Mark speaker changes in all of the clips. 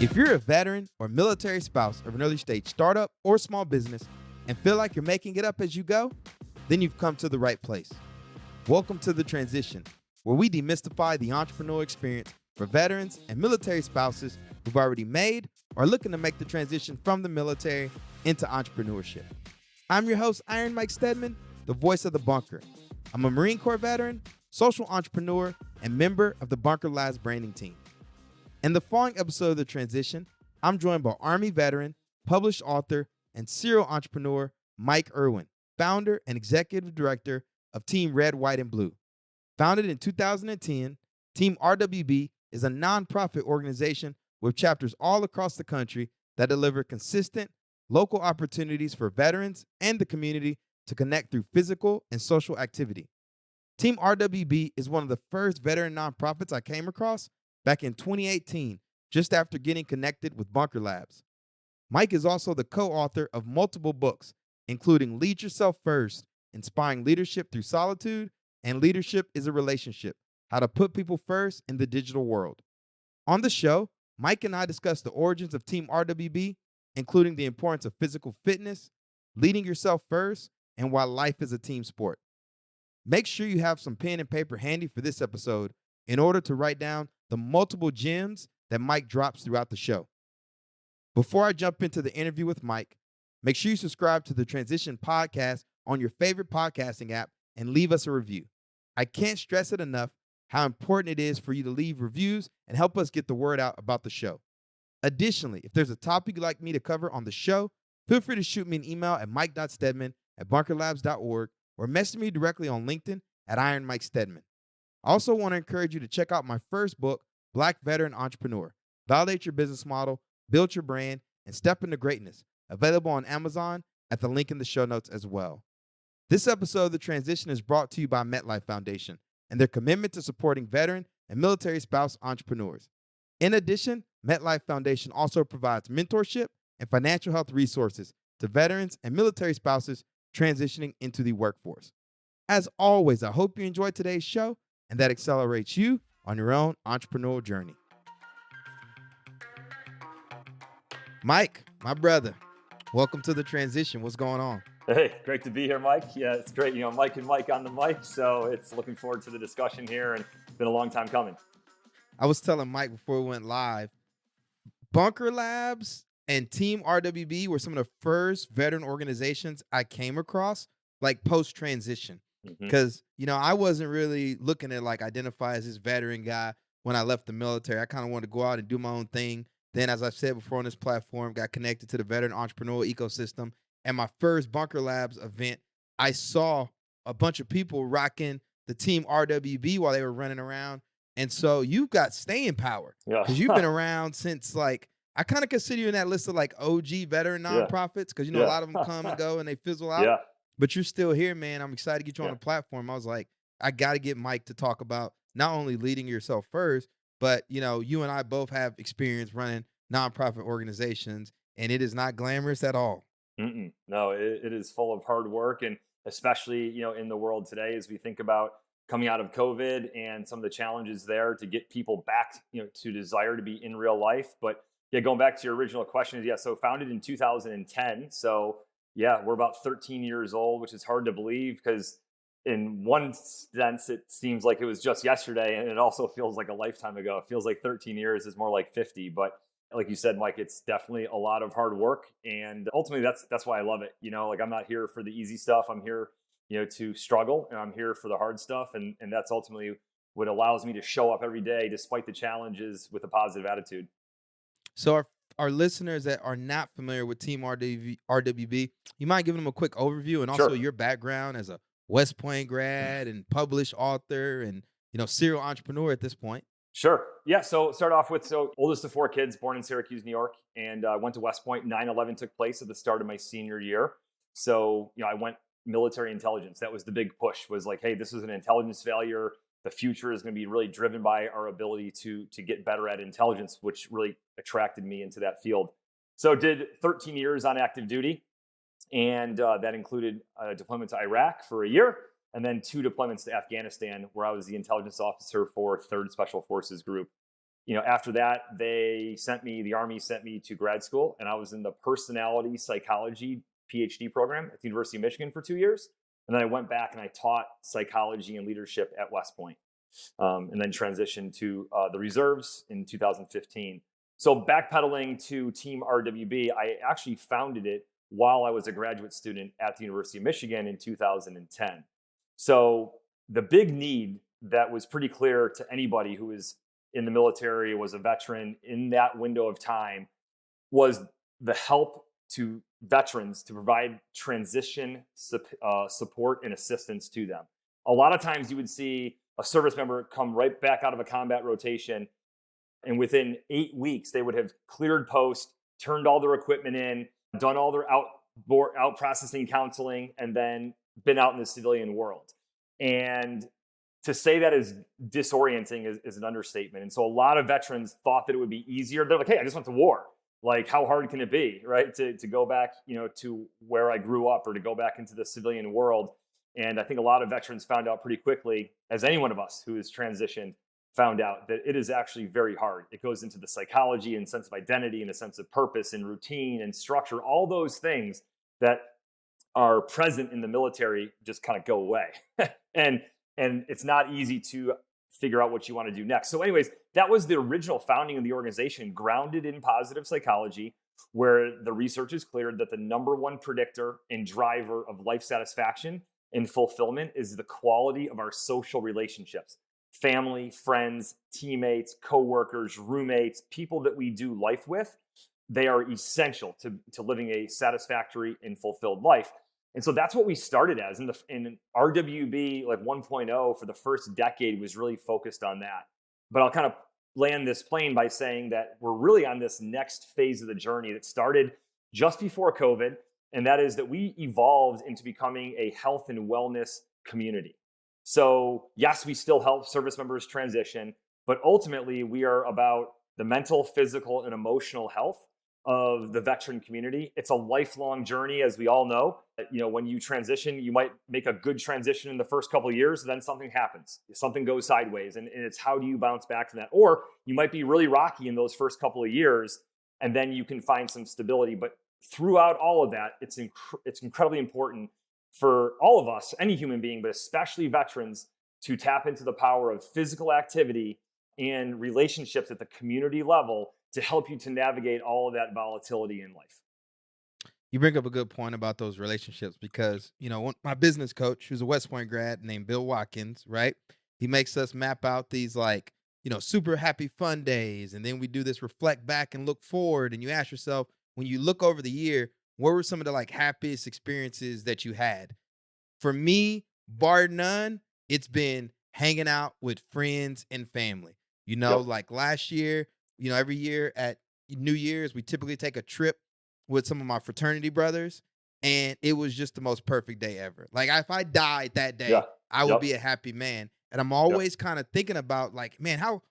Speaker 1: If you're a veteran or military spouse of an early stage startup or small business and feel like you're making it up as you go, then you've come to the right place. Welcome to The Transition, where we demystify the entrepreneurial experience for veterans and military spouses who've already made or are looking to make the transition from the military into entrepreneurship. I'm your host, Iron Mike Stedman, the voice of the bunker. I'm a Marine Corps veteran, social entrepreneur, and member of the Bunker Labs branding team. In the following episode of The Transition, I'm joined by Army veteran, published author, and serial entrepreneur Mike Irwin, founder and executive director of Team Red, White, and Blue. Founded in 2010, Team RWB is a nonprofit organization with chapters all across the country that deliver consistent, local opportunities for veterans and the community to connect through physical and social activity. Team RWB is one of the first veteran nonprofits I came across back in 2018, just after getting connected with Bunker Labs. Mike is also the co-author of multiple books, including Lead Yourself First, Inspiring Leadership Through Solitude, and Leadership is a Relationship, How to Put People First in the Digital World. On the show, Mike and I discuss the origins of Team RWB, including the importance of physical fitness, leading yourself first, and why life is a team sport. Make sure you have some pen and paper handy for this episode in order to write down the multiple gems that Mike drops throughout the show. Before I jump into the interview with Mike, make sure you subscribe to the Transition Podcast on your favorite podcasting app and leave us a review. I can't stress it enough how important it is for you to leave reviews and help us get the word out about the show. Additionally, if there's a topic you'd like me to cover on the show, feel free to shoot me an email at mike.stedman@bunkerlabs.org or message me directly on LinkedIn at Iron Mike Stedman. I also want to encourage you to check out my first book, Black Veteran Entrepreneur, Validate Your Business Model, Build Your Brand, and Step into Greatness, available on Amazon at the link in the show notes as well. This episode of The Transition is brought to you by MetLife Foundation and their commitment to supporting veteran and military spouse entrepreneurs. In addition, MetLife Foundation also provides mentorship and financial health resources to veterans and military spouses transitioning into the workforce. As always, I hope you enjoyed today's show and that accelerates you on your own entrepreneurial journey. Mike, my brother, welcome to The Transition. What's going on?
Speaker 2: Hey, great to be here, Mike. Yeah, it's great. Mike and Mike on the mic. So it's looking forward to the discussion here, and it's been a long time coming.
Speaker 1: I was telling Mike before we went live, Bunker Labs and Team RWB were some of the first veteran organizations I came across, like post-transition. Because, I wasn't really looking to identify as this veteran guy when I left the military. I kind of wanted to go out and do my own thing. Then, as I've said before on this platform, got connected to the veteran entrepreneurial ecosystem. And my first Bunker Labs event, I saw a bunch of people rocking the Team RWB while they were running around. And so you've got staying power.
Speaker 2: Yeah.
Speaker 1: Because you've been around since I kind of consider you in that list of OG veteran nonprofits. Because, a lot of them come and go and they fizzle out.
Speaker 2: Yeah.
Speaker 1: But you're still here, man. I'm excited to get you on the platform. I was like, I got to get Mike to talk about not only leading yourself first, but, you and I both have experience running nonprofit organizations, and it is not glamorous at all.
Speaker 2: No, it is full of hard work. And especially, in the world today, as we think about coming out of COVID and some of the challenges there to get people back, to desire to be in real life. But going back to your original question, so founded in 2010. So we're about 13 years old, which is hard to believe because in one sense, it seems like it was just yesterday. And it also feels like a lifetime ago. It feels like 13 years is more like 50. But like you said, Mike, it's definitely a lot of hard work. And ultimately, that's why I love it. I'm not here for the easy stuff. I'm here, to struggle, and I'm here for the hard stuff. And that's ultimately what allows me to show up every day, despite the challenges, with a positive attitude.
Speaker 1: So our listeners that are not familiar with Team RWB, you mind giving them a quick overview and also your background as a West Point grad and published author and, serial entrepreneur at this point?
Speaker 2: Sure. Yeah. So start off with, oldest of 4 kids, born in Syracuse, New York, and went to West Point. 9/11 took place at the start of my senior year. So, I went military intelligence. That was the big push, was like, hey, this is an intelligence failure. The future is going to be really driven by our ability to get better at intelligence, which really attracted me into that field. So did 13 years on active duty. And that included a deployment to Iraq for a year, and then 2 deployments to Afghanistan, where I was the intelligence officer for 3rd Special Forces Group. after that, the Army sent me to grad school, and I was in the personality psychology PhD program at the University of Michigan for 2 years. And then I went back and I taught psychology and leadership at West Point, and then transitioned to the reserves in 2015. So backpedaling to Team RWB, I actually founded it while I was a graduate student at the University of Michigan in 2010. So the big need that was pretty clear to anybody who was in the military, was a veteran in that window of time, was the help to veterans to provide transition support and assistance to them. A lot of times you would see a service member come right back out of a combat rotation, and within 8 weeks, they would have cleared post, turned all their equipment in, done all their out processing counseling, and then been out in the civilian world. And to say that is disorienting is an understatement. And so a lot of veterans thought that it would be easier. They're like, hey, I just went to war. Like, how hard can it be, right? To go back, to where I grew up, or to go back into the civilian world. And I think a lot of veterans found out pretty quickly, as any one of us who has transitioned found out, that it is actually very hard. It goes into the psychology and sense of identity and a sense of purpose and routine and structure. All those things that are present in the military just kind of go away. And it's not easy to figure out what you want to do next. So anyways, that was the original founding of the organization, grounded in positive psychology, where the research is clear that the number one predictor and driver of life satisfaction and fulfillment is the quality of our social relationships. Family, friends, teammates, coworkers, roommates, people that we do life with, they are essential to living a satisfactory and fulfilled life. And so that's what we started as. In RWB, like 1.0 for the first decade, was really focused on that. But I'll kind of land this plane by saying that we're really on this next phase of the journey that started just before COVID. And that is that we evolved into becoming a health and wellness community. So yes, we still help service members transition, but ultimately we are about the mental, physical, and emotional health of the veteran community. It's a lifelong journey, as we all know. When you transition, you might make a good transition in the first couple of years, then something happens. Something goes sideways, and it's how do you bounce back from that? Or you might be really rocky in those first couple of years, and then you can find some stability. But throughout all of that, it's incredibly important for all of us, any human being, but especially veterans, to tap into the power of physical activity and relationships at the community level to help you to navigate all of that volatility in life.
Speaker 1: You bring up a good point about those relationships because, my business coach, who's a West Point grad named Bill Watkins, right? He makes us map out these super happy fun days. And then we do this reflect back and look forward. And you ask yourself, when you look over the year, what were some of the happiest experiences that you had? For me, bar none, it's been hanging out with friends and family.
Speaker 2: Yep.
Speaker 1: Like last year, every year at New Year's, we typically take a trip with some of my fraternity brothers, and it was just the most perfect day ever. Like, if I died that day,
Speaker 2: Yeah.
Speaker 1: I would
Speaker 2: Yep.
Speaker 1: be a happy man. And I'm
Speaker 2: Yep.
Speaker 1: always kind of thinking about man, how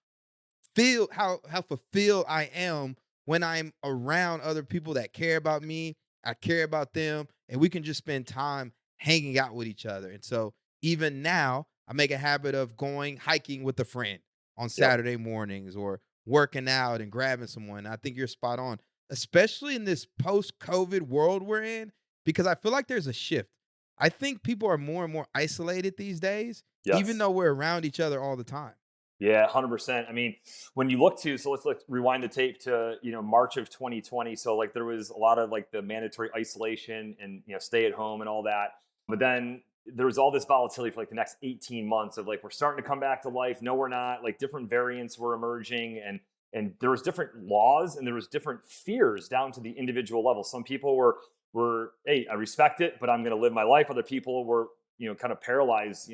Speaker 1: fulfilled I am when I'm around other people that care about me, I care about them, and we can just spend time hanging out with each other. And so even now, I make a habit of going hiking with a friend on
Speaker 2: Yep.
Speaker 1: Saturday mornings, or working out and grabbing someone. I think you're spot on, especially in this post-COVID world we're in, because I feel like there's a shift. I think people are more and more isolated these days, even
Speaker 2: Yes.
Speaker 1: though we're around each other all the time.
Speaker 2: Yeah, 100%. I mean, when you look to, so let's rewind the tape to, March of 2020. So there was a lot of the mandatory isolation and, stay at home and all that. But then there was all this volatility for the next 18 months of we're starting to come back to life. No, we're not. Different variants were emerging, and there was different laws and there was different fears down to the individual level. Some people were, hey, I respect it, but I'm going to live my life. Other people were, kind of paralyzed,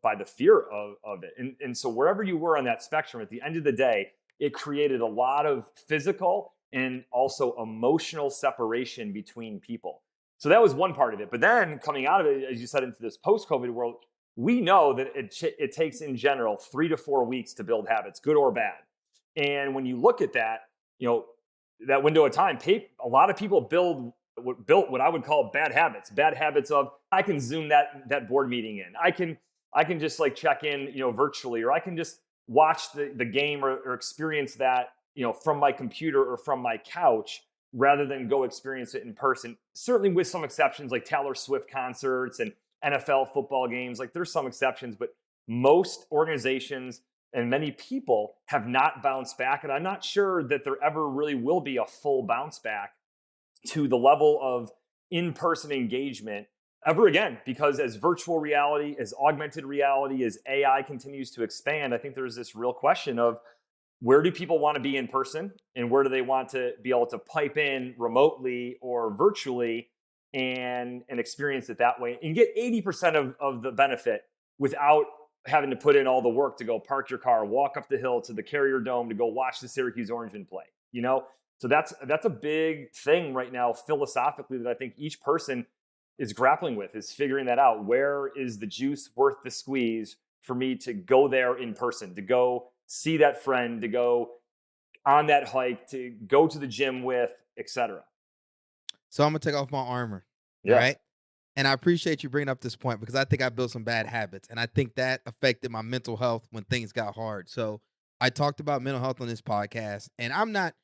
Speaker 2: by the fear of it. And so wherever you were on that spectrum, at the end of the day, it created a lot of physical and also emotional separation between people. So that was one part of it. But then coming out of it, as you said, into this post-COVID world, we know that it takes in general 3 to 4 weeks to build habits, good or bad. And when you look at that, that window of time, a lot of people built what I would call bad habits of, I can Zoom that board meeting in. I can just check in, virtually, or I can just watch the game or experience that, from my computer or from my couch rather than go experience it in person. Certainly with some exceptions like Taylor Swift concerts and NFL football games, like there's some exceptions, but most organizations and many people have not bounced back. And I'm not sure that there ever really will be a full bounce back to the level of in-person engagement ever again, because as virtual reality, as augmented reality, as AI continues to expand, I think there's this real question of where do people want to be in person and where do they want to be able to pipe in remotely or virtually and experience it that way and get 80% of the benefit without having to put in all the work to go park your car, walk up the hill to the Carrier Dome to go watch the Syracuse Orangemen play, So that's a big thing right now philosophically that I think each person is grappling with, is figuring that out. Where is the juice worth the squeeze for me to go there in person, to go see that friend, to go on that hike, to go to the gym with, etc.
Speaker 1: So I'm going to take off my armor.
Speaker 2: Yeah.
Speaker 1: Right. And I appreciate you bringing up this point because I think I built some bad habits. And I think that affected my mental health when things got hard. So I talked about mental health on this podcast, and I'm not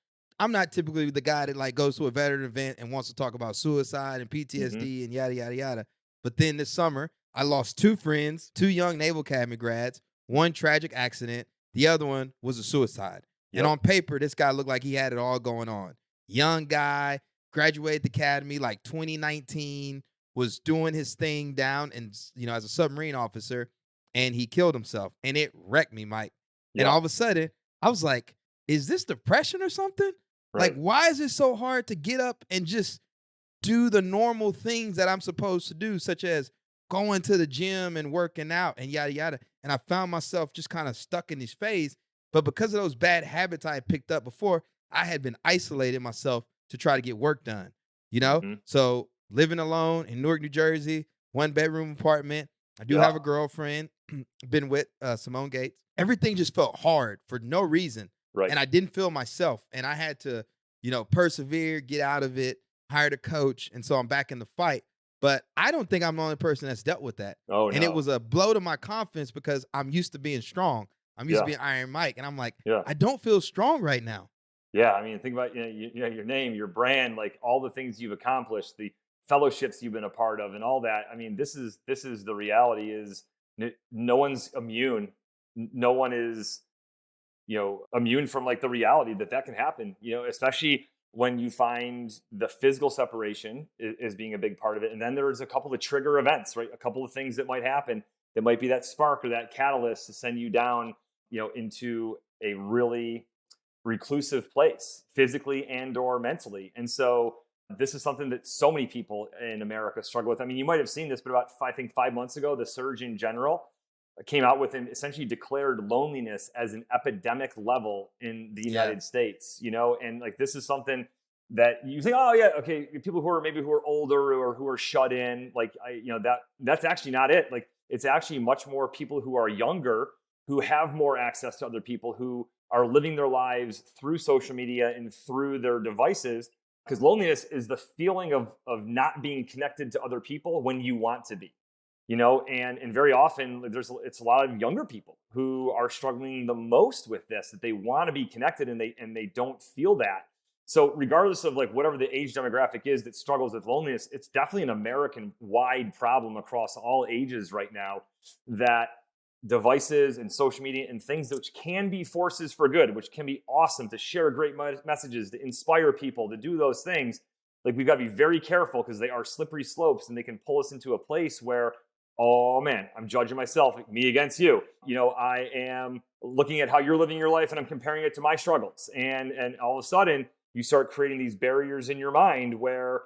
Speaker 1: typically the guy that like goes to a veteran event and wants to talk about suicide and PTSD and yada, yada, yada. But then this summer, I lost 2 friends, 2 young Naval Academy grads, 1 tragic accident. The other one was a suicide. Yep. And on paper, this guy looked like he had it all going on. Young guy, graduated the academy like 2019, was doing his thing down and, as a submarine officer, and he killed himself. And it wrecked me, Mike. Yep. And all of a sudden, I was like, is this depression or something? Right. Like, why is it so hard to get up and just do the normal things that I'm supposed to do, such as going to the gym and working out and yada, yada. And I found myself just kind of stuck in this phase. But because of those bad habits I had picked up before, I had been isolating myself to try to get work done, So living alone in Newark, New Jersey, 1-bedroom apartment. I do have a girlfriend, been with Simone Gates. Everything just felt hard for no reason.
Speaker 2: Right.
Speaker 1: And I didn't feel myself. And I had to, persevere, get out of it, hired a coach. And so I'm back in the fight. But I don't think I'm the only person that's dealt with that.
Speaker 2: Oh,
Speaker 1: and it was a blow to my confidence because I'm used to being strong. I'm used to being Iron Mike. And I'm like, I don't feel strong right now.
Speaker 2: Yeah. I mean, think about your name, your brand, like all the things you've accomplished, the fellowships you've been a part of and all that. I mean, this is the reality is no one's immune. No one is, immune from like the reality that can happen, especially when you find the physical separation is being a big part of it. And then there's a couple of trigger events, right? A couple of things that might happen that might be that spark or that catalyst to send you down, into a really reclusive place, physically and or mentally. And so this is something that so many people in America struggle with. I mean, you might have seen this, but about 5 months ago, the Surgeon General came out with and essentially declared loneliness as an epidemic level in the United States, and like this is something that you think, oh yeah, okay, people who are older or who are shut in, like that's actually not it. Like it's actually much more people who are younger, who have more access to other people, who are living their lives through social media and through their devices. Because loneliness is the feeling of not being connected to other people when you want to be. And very often it's a lot of younger people who are struggling the most with this, that they want to be connected and they don't feel that. So regardless of like whatever the age demographic is that struggles with loneliness, it's definitely an American wide problem across all ages right now, that devices and social media and things which can be forces for good, which can be awesome to share great messages, to inspire people, to do those things. Like we've got to be very careful because they are slippery slopes and they can pull us into a place where, oh man, I'm judging myself, me against you. I am looking at how you're living your life and I'm comparing it to my struggles. And all of a sudden you start creating these barriers in your mind where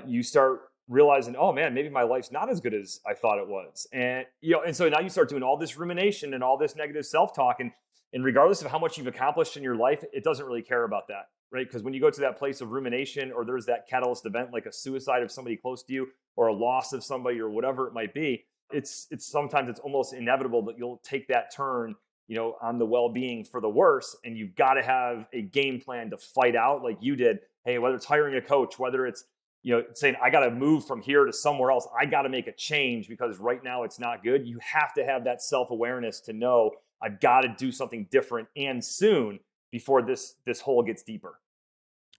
Speaker 2: you start realizing, oh man, maybe my life's not as good as I thought it was. And, and so now you start doing all this rumination and all this negative self-talk. And regardless of how much you've accomplished in your life, it doesn't really care about that, right? Because when you go to that place of rumination, or there's that catalyst event, like a suicide of somebody close to you or a loss of somebody or whatever it might be, it's sometimes it's almost inevitable that you'll take that turn, on the well-being for the worse. And you've got to have a game plan to fight out like you did. Hey, whether it's hiring a coach, whether it's, saying, I got to move from here to somewhere else. I got to make a change because right now it's not good. You have to have that self-awareness to know I've got to do something different and soon before this hole gets deeper.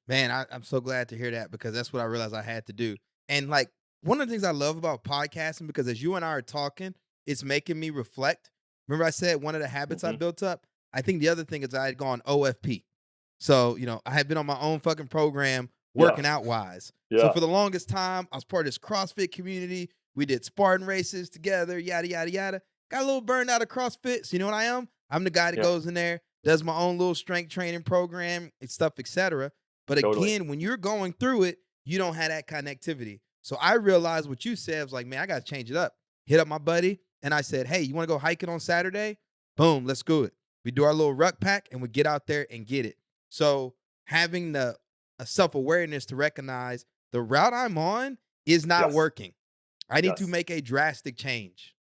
Speaker 1: Man, I'm so glad to hear that because that's what I realized I had to do. And like one of the things I love about podcasting, because as you and I are talking, it's making me reflect. Remember, I said one of the habits I
Speaker 2: Hmm.
Speaker 1: built up? I think the other thing is I had gone OFP. So, I had been on my own fucking program
Speaker 2: Yeah.
Speaker 1: working out wise. So
Speaker 2: Yeah.
Speaker 1: for the longest time, I was part of this CrossFit community. We did Spartan races together, yada, yada, yada. Got a little burned out of CrossFit. So you know what I am? I'm the guy that
Speaker 2: Yeah.
Speaker 1: goes in there, does my own little strength training program and stuff, etc. But
Speaker 2: Totally.
Speaker 1: again, when you're going through it, you don't have that connectivity. So I realized what you said was like, man, I got to change it up. Hit up my buddy and I said, hey, you want to go hiking on Saturday? Boom, let's go it. We do our little ruck pack and we get out there and get it. So having the a self-awareness to recognize the route I'm on is not
Speaker 2: Yes.
Speaker 1: working. I need to
Speaker 2: Yes.
Speaker 1: make a drastic change.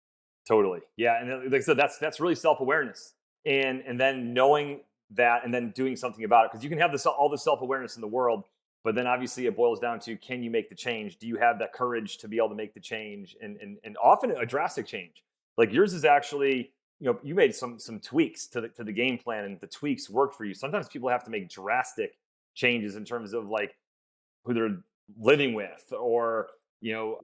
Speaker 2: Totally. Yeah. And like I said, that's really self-awareness. And then knowing that and then doing something about it. Because you can have all the self-awareness in the world, but then obviously it boils down to, can you make the change? Do you have that courage to be able to make the change? And often a drastic change. Like yours is actually, you made some tweaks to the game plan, and the tweaks worked for you. Sometimes people have to make drastic changes in terms of like who they're living with, or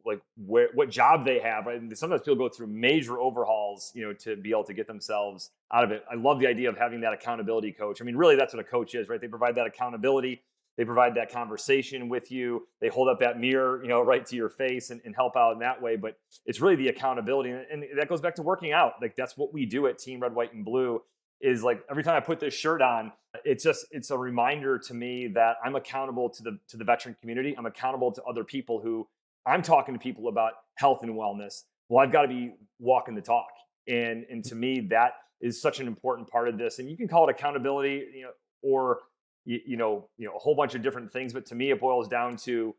Speaker 2: like what job they have, right? And sometimes people go through major overhauls, to be able to get themselves out of it. I love the idea of having that accountability coach. I mean, really, that's what a coach is, right? They provide that accountability. They provide that conversation with you. They hold up that mirror, right to your face, and help out in that way. But it's really the accountability. And that goes back to working out. Like that's what we do at Team Red, White, and Blue, is like every time I put this shirt on, it's a reminder to me that I'm accountable to the veteran community. I'm accountable to other people who I'm talking to people about health and wellness. Well, I've got to be walking the talk. And to me, that is such an important part of this. And you can call it accountability, or a whole bunch of different things. But to me, it boils down to,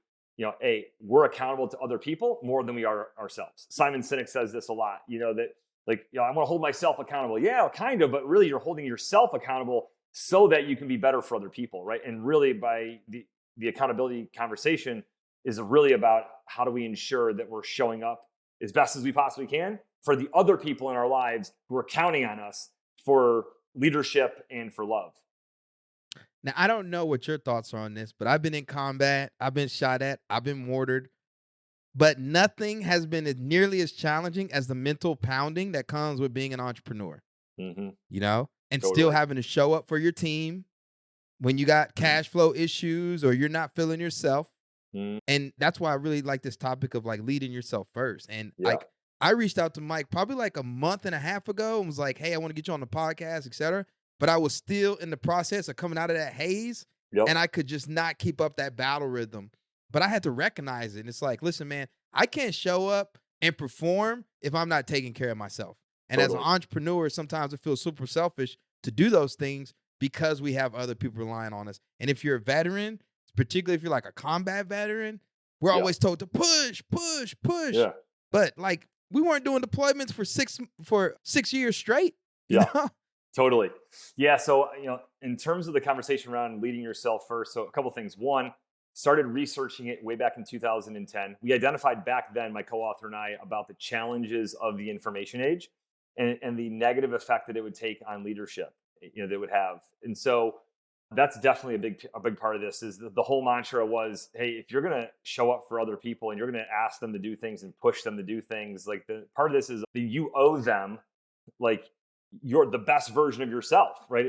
Speaker 2: we're accountable to other people more than we are ourselves. Simon Sinek says this a lot, that like, I want to hold myself accountable. Yeah, kind of, but really you're holding yourself accountable so that you can be better for other people, right? And really by the accountability conversation is really about how do we ensure that we're showing up as best as we possibly can for the other people in our lives who are counting on us for leadership and for love.
Speaker 1: Now, I don't know what your thoughts are on this, but I've been in combat, I've been shot at, I've been mortared, but nothing has been nearly as challenging as the mental pounding that comes with being an entrepreneur,
Speaker 2: Mm-hmm.
Speaker 1: and still
Speaker 2: Totally.
Speaker 1: having to show up for your team when you got cash flow issues or you're not feeling yourself.
Speaker 2: Mm,
Speaker 1: And that's why I really like this topic of like leading yourself first. And
Speaker 2: yeah.
Speaker 1: like I reached out to Mike probably like a month and a half ago and was like, hey, I want to get you on the podcast, etc. But I was still in the process of coming out of that haze,
Speaker 2: Yep.
Speaker 1: and I could just not keep up that battle rhythm. But I had to recognize it. And it's like, listen, man, I can't show up and perform if I'm not taking care of myself. And as an
Speaker 2: Totally.
Speaker 1: entrepreneur, sometimes it feels super selfish to do those things because we have other people relying on us. And if you're a veteran, particularly if you're like a combat veteran, we're
Speaker 2: Yeah.
Speaker 1: always told to push, push, push.
Speaker 2: Yeah.
Speaker 1: But like we weren't doing deployments for 6 years straight. you
Speaker 2: Yeah.
Speaker 1: know?
Speaker 2: Totally. Yeah. So, in terms of the conversation around leading yourself first, so a couple things. One, started researching it way back in 2010. We identified back then, my co-author and I, about the challenges of the information age, and the negative effect that it would take on leadership, that it would have. And so that's definitely a big part of this. Is the whole mantra was, hey, if you're going to show up for other people and you're going to ask them to do things and push them to do things, like the part of this is that you owe them, like, you're the best version of yourself, right?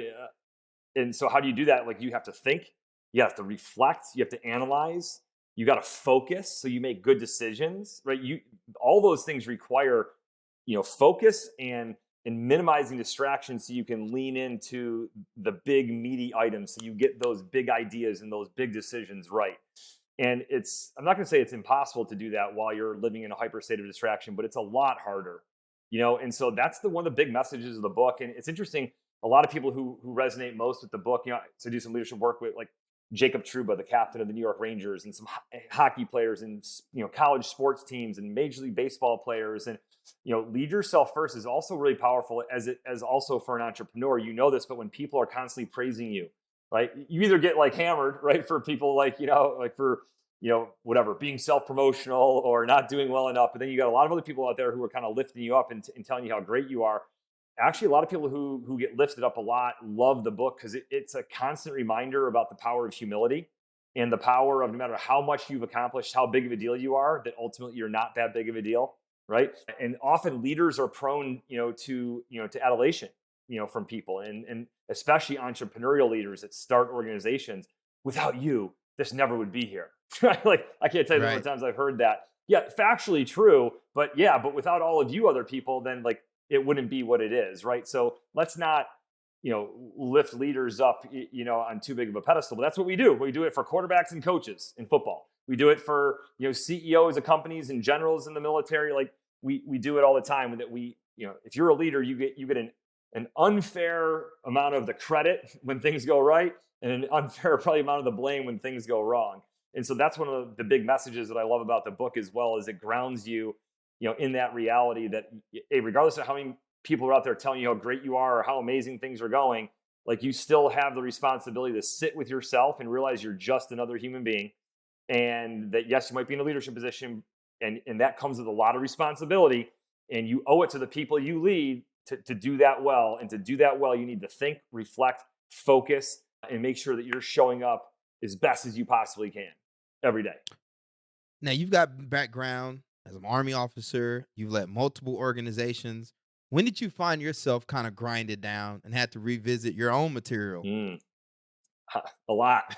Speaker 2: And so how do you do that? Like, you have to think, you have to reflect, you have to analyze, you got to focus so you make good decisions, right? All those things require, focus and minimizing distractions so you can lean into the big meaty items, so you get those big ideas and those big decisions right. And I'm not going to say it's impossible to do that while you're living in a hyper state of distraction, but it's a lot harder. And so that's one of the big messages of the book. And it's interesting, a lot of people who resonate most with the book, to do some leadership work with, like Jacob Trouba, the captain of the New York Rangers, and some hockey players, and college sports teams, and Major League Baseball players. And lead yourself first is also really powerful as also for an entrepreneur. This, but when people are constantly praising you, right, you either get like hammered, right, for people like for whatever, being self-promotional or not doing well enough. But then you got a lot of other people out there who are kind of lifting you up and telling you how great you are. actually a lot of people who get lifted up a lot love the book because it's a constant reminder about the power of humility and the power of no matter how much you've accomplished, how big of a deal you are, that ultimately you're not that big of a deal, right? And often leaders are prone, to adulation, from people, and especially entrepreneurial leaders that start organizations. Without you, this never would be here. Right? Like I can't tell you the number of
Speaker 1: Right.
Speaker 2: times I've heard that. Yeah, factually true, but yeah, but without all of you other people, then like it wouldn't be what it is, right? So let's not, lift leaders up, on too big of a pedestal. But that's what we do. We do it for quarterbacks and coaches in football. We do it for, CEOs of companies and generals in the military. Like we do it all the time. That if you're a leader, you get an unfair amount of the credit when things go right, and an unfair probably amount of the blame when things go wrong. And so that's one of the big messages that I love about the book as well, is it grounds you, in that reality that, hey, regardless of how many people are out there telling you how great you are or how amazing things are going, like you still have the responsibility to sit with yourself and realize you're just another human being. And that, yes, you might be in a leadership position, and that comes with a lot of responsibility, and you owe it to the people you lead to do that well. And to do that well, you need to think, reflect, focus, and make sure that you're showing up as best as you possibly can every day.
Speaker 1: Now, you've got background as an Army officer, you've led multiple organizations. When did you find yourself kind of grinded down and had to revisit your own material?
Speaker 2: A lot.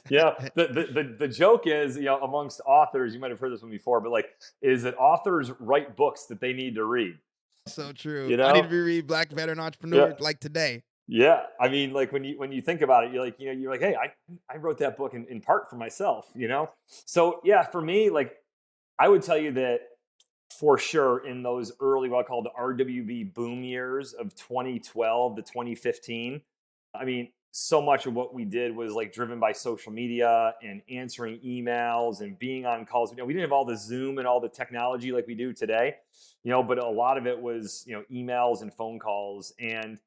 Speaker 2: Yeah. The joke is, amongst authors, you might have heard this one before, but like, is that authors write books that they need to read.
Speaker 1: So true.
Speaker 2: You
Speaker 1: I need to
Speaker 2: know?
Speaker 1: reread Black Veteran
Speaker 2: Yeah.
Speaker 1: Entrepreneur like today.
Speaker 2: Yeah. I mean, like when you think about it, you're like, hey, I wrote that book in part for myself. So yeah, for me, like I would tell you that for sure in those early, what I call the RWB boom years of 2012 to 2015, I mean, so much of what we did was like driven by social media and answering emails and being on calls. We didn't have all the Zoom and all the technology like we do today, but a lot of it was, emails and phone calls. And,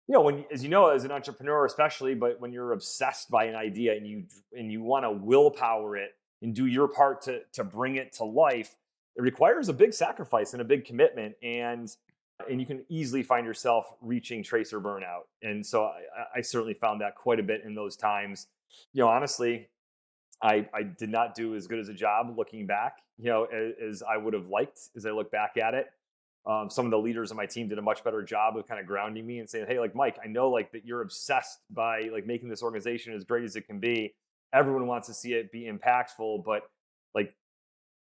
Speaker 2: when, as as an entrepreneur, especially, but when you're obsessed by an idea and you want to willpower it and do your part to bring it to life, it requires a big sacrifice and a big commitment. And you can easily find yourself reaching tracer burnout. And so I certainly found that quite a bit in those times. Honestly, I did not do as good as a job looking back, as I would have liked as I look back at it. Some of the leaders on my team did a much better job of kind of grounding me and saying, hey, like, Mike, I know like that you're obsessed by like making this organization as great as it can be. Everyone wants to see it be impactful, but like,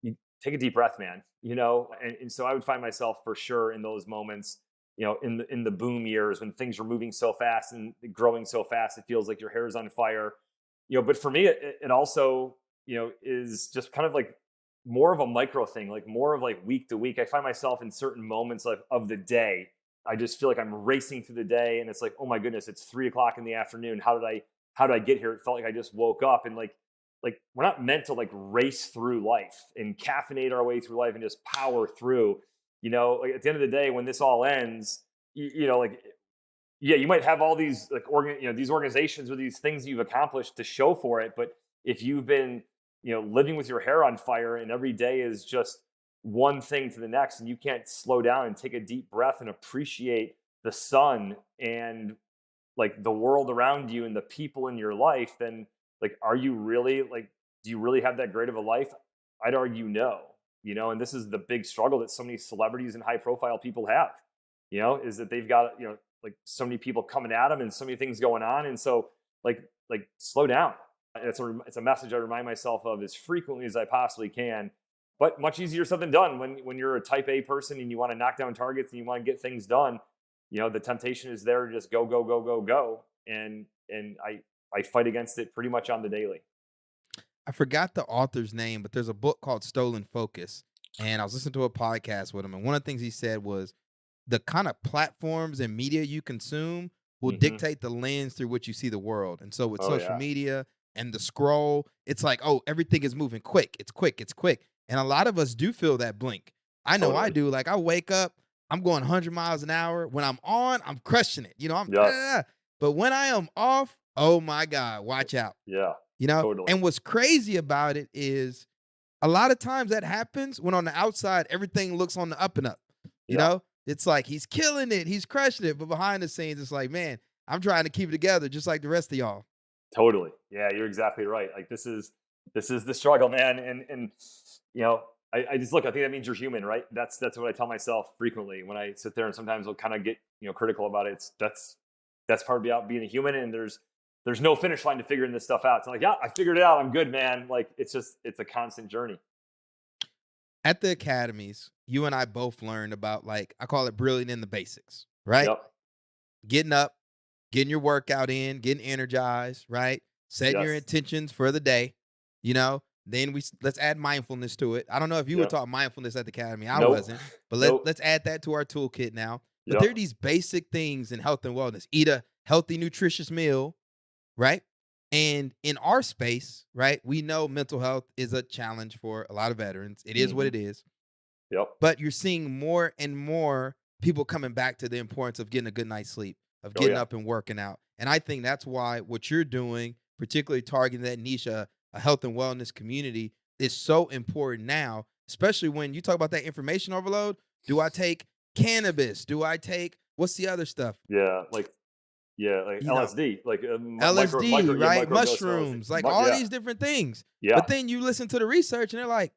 Speaker 2: you take a deep breath, man, and so I would find myself for sure in those moments, in the boom years when things were moving so fast and growing so fast, it feels like your hair is on fire, but for me, it also, is just kind of like more of a micro thing, like more of like week to week. I find myself in certain moments of the day. I just feel like I'm racing through the day and it's like, oh my goodness, it's 3 o'clock in the afternoon. How did I get here? It felt like I just woke up, and like we're not meant to like race through life and caffeinate our way through life and just power through, like at the end of the day, when this all ends, like, yeah, you might have all these like these organizations or these things you've accomplished to show for it. But if you've been, living with your hair on fire and every day is just one thing to the next, and you can't slow down and take a deep breath and appreciate the sun and like the world around you and the people in your life, then like, are you really like, do you really have that great of a life? I'd argue no, and this is the big struggle that so many celebrities and high profile people have, is that they've got, like so many people coming at them and so many things going on. And so like slow down. It's a message I remind myself of as frequently as I possibly can, but much easier said than done when you're a type A person and you want to knock down targets and you want to get things done. The temptation is there to just go, go, go, go, go. And I fight against it pretty much on the daily.
Speaker 1: I forgot the author's name, but there's a book called Stolen Focus. And I was listening to a podcast with him. And one of the things he said was the kind of platforms and media you consume will dictate the lens through which you see the world. And so with social media and the scroll, it's like, oh, everything is moving quick. It's quick. It's quick. And a lot of us do feel that blink. I know I do. Like I wake up, I'm going 100 miles an hour. When I'm on, I'm crushing it. But when I am off, oh my God, watch out.
Speaker 2: Yeah.
Speaker 1: Totally. And what's crazy about it is a lot of times that happens when on the outside, everything looks on the up and up. You know, it's like he's killing it, he's crushing it, but behind the scenes, it's like, man, I'm trying to keep it together just like the rest of y'all.
Speaker 2: Totally. Yeah, you're exactly right. Like this is the struggle, man. And you know, I just look, I think that means you're human, right? That's what I tell myself frequently when I sit there and sometimes will kind of get, critical about it. That's part about being a human, and there's no finish line to figuring this stuff out. It's like, yeah, I figured it out. I'm good, man. Like it's a constant journey.
Speaker 1: At the academies, you and I both learned about, like, I call it brilliant in the basics, right?
Speaker 2: Yep.
Speaker 1: Getting up, getting your workout in, getting energized, right? Setting your
Speaker 2: Yes.
Speaker 1: intentions for the day, Then let's add mindfulness to it. I don't know if you were
Speaker 2: Yep.
Speaker 1: taught mindfulness at the academy. I
Speaker 2: Nope.
Speaker 1: wasn't, but
Speaker 2: Nope.
Speaker 1: let's add that to our toolkit now. But there are
Speaker 2: Yep.
Speaker 1: these basic things in health and wellness. Eat a healthy, nutritious meal, right? And in our space, right, we know mental health is a challenge for a lot of veterans. It is what
Speaker 2: Hmm.
Speaker 1: it is.
Speaker 2: Yep.
Speaker 1: But you're seeing more and more people coming back to the importance of getting a good night's sleep, of
Speaker 2: Oh
Speaker 1: getting
Speaker 2: yeah.
Speaker 1: up and working out. And I think that's why what you're doing, particularly targeting that niche, a health and wellness community, is so important now, especially when you talk about that information overload. Do I take cannabis? Do I take, what's the other stuff?
Speaker 2: Yeah. Like
Speaker 1: You know,
Speaker 2: LSD, like
Speaker 1: LSD,
Speaker 2: yeah,
Speaker 1: right?
Speaker 2: micro dose LSD.
Speaker 1: Mushrooms, like all
Speaker 2: Yeah.
Speaker 1: these different things.
Speaker 2: Yeah.
Speaker 1: But then you listen to the research and they're like,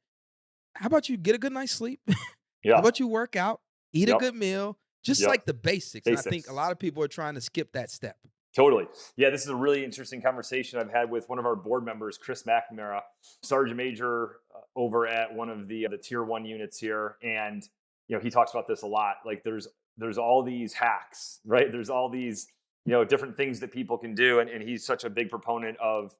Speaker 1: how about you get a good night's sleep? How
Speaker 2: Yeah.
Speaker 1: about you work out, eat a
Speaker 2: Yep.
Speaker 1: good meal, just
Speaker 2: Yep.
Speaker 1: like the basics. And I think a
Speaker 2: Basics.
Speaker 1: lot of people are trying to skip that step.
Speaker 2: Totally. Yeah, this is a really interesting conversation I've had with one of our board members, Chris McNamara, Sergeant Major over at one of the Tier 1 units here. And, he talks about this a lot. Like there's all these hacks, right? There's all these, different things that people can do. And he's such a big proponent of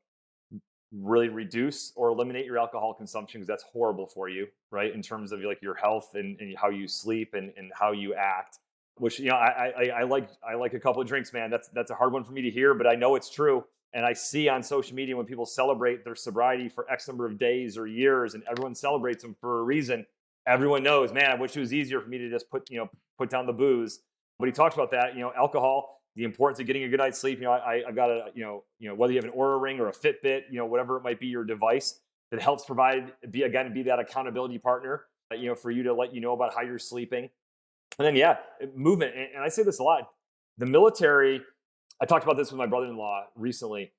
Speaker 2: really reduce or eliminate your alcohol consumption because that's horrible for you, right? In terms of like your health and how you sleep and how you act. Which I like a couple of drinks, man. That's a hard one for me to hear, but I know it's true. And I see on social media when people celebrate their sobriety for X number of days or years, and everyone celebrates them for a reason. Everyone knows, man, I wish it was easier for me to just put down the booze. But he talks about that, alcohol, the importance of getting a good night's sleep. I've got whether you have an Oura Ring or a Fitbit, whatever it might be, your device that helps be that accountability partner, for you to let you know about how you're sleeping. And then, yeah, movement. And I say this a lot. The military, I talked about this with my brother-in-law recently.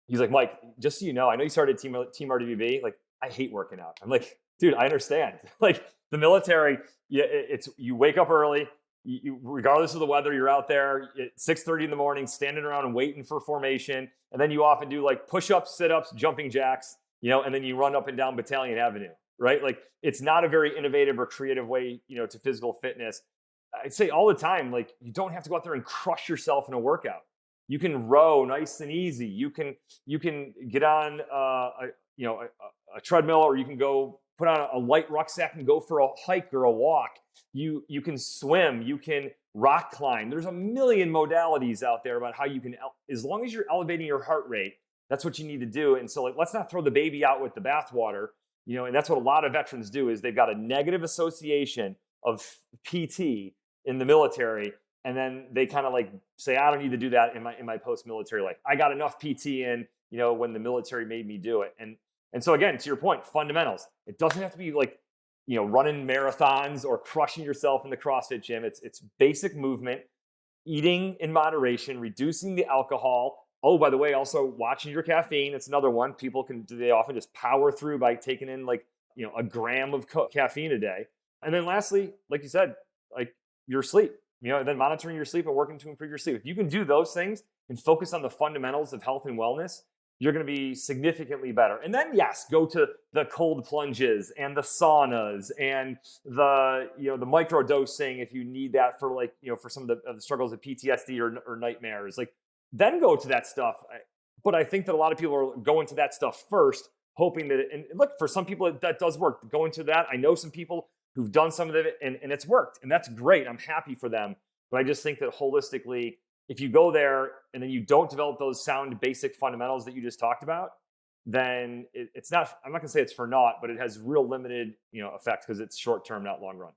Speaker 2: He's like, Mike, just so you know, I know you started Team RWB. Like, I hate working out. I'm like, dude, I understand. Like, the military, yeah, it's you wake up early. You, regardless of the weather, you're out there at 6:30 in the morning, standing around and waiting for formation. And then you often do like push-ups, sit-ups, jumping jacks, and then you run up and down Battalion Avenue, right? Like, it's not a very innovative or creative way, to physical fitness. I say all the time, like, you don't have to go out there and crush yourself in a workout. You can row nice and easy. You can get on a treadmill, or you can go put on a light rucksack and go for a hike or a walk. You can swim. You can rock climb. There's a million modalities out there about how you can, as long as you're elevating your heart rate, that's what you need to do. And so, like, let's not throw the baby out with the bathwater. And that's what a lot of veterans do, is they've got a negative association of PT in the military, and then they kind of like say, I don't need to do that in my post-military life. I got enough PT in, when the military made me do it. And so, again, to your point, fundamentals. It doesn't have to be like, running marathons or crushing yourself in the CrossFit gym. It's basic movement, eating in moderation, reducing the alcohol. Oh, by the way, also watching your caffeine. It's another one. They often just power through by taking in like, a gram of caffeine a day. And then lastly, like you said, like your sleep, and then monitoring your sleep and working to improve your sleep. If you can do those things and focus on the fundamentals of health and wellness, you're going to be significantly better. And then, yes, go to the cold plunges and the saunas and the micro dosing if you need that for like, for some of the struggles of PTSD or nightmares. Like, then go to that stuff. But I think that a lot of people are going to that stuff first, hoping that, and look, for some people that does work, going to that. I know some people who've done some of it and it's worked, and that's great. I'm happy for them. But I just think that holistically, if you go there and then you don't develop those sound basic fundamentals that you just talked about, then it's not, I'm not gonna say it's for naught, but it has real limited, effects because it's short term, not long run.